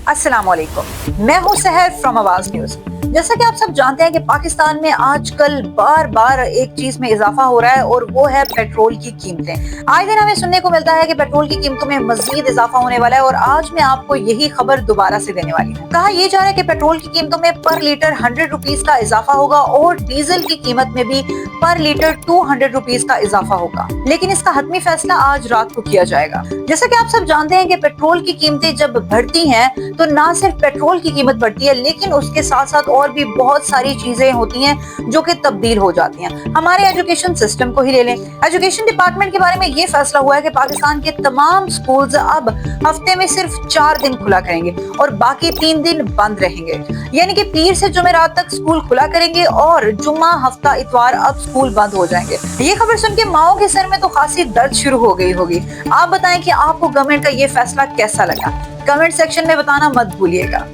अस्सलाम वालेकुम, मैं हूँ सहर फ्रॉम आवाज न्यूज। जैसा कि आप सब जानते हैं कि पाकिस्तान में आजकल बार बार एक चीज में इजाफा हो रहा है और वो है पेट्रोल की कीमतें। आए दिन हमें सुनने को मिलता है कि पेट्रोल की कीमतों में मजीद इजाफा होने वाला है और आज मैं आपको यही खबर दोबारा से देने वाली हूँ। कहा यह जा रहा है कि पेट्रोल की कीमतों में पर लीटर 100 रुपीज का इजाफा होगा और डीजल की कीमत में भी पर लीटर 200 रुपीज का इजाफा होगा, लेकिन इसका हतमी फैसला आज रात को किया जाएगा। जैसा कि आप सब जानते हैं कि पेट्रोल की कीमतें जब बढ़ती हैं तो ना सिर्फ पेट्रोल की कीमत बढ़ती है, लेकिन उसके साथ साथ और भी बहुत सारी चीजें होती हैं जो कि तब्दील हो जाती हैं। हमारे एजुकेशन सिस्टम को ही ले लें। एजुकेशन डिपार्टमेंट के बारे में ये फैसला हुआ है कि पाकिस्तान के तमाम स्कूल्स अब हफ्ते में सिर्फ 4 दिन खुला करेंगे और बाकी 3 दिन बंद रहेंगे। यानी कि पीर से जुमेरात तक स्कूल खुला करेंगे और जुम्मा, हफ्ता, इतवार अब स्कूल बंद हो जाएंगे। ये खबर सुन के माओ के सर में तो खासी दर्द शुरू हो गई होगी। आप बताएं कि आपको गवर्नमेंट का ये फैसला कैसा लगा? कमेंट सेक्शन में बताना मत भूलिएगा।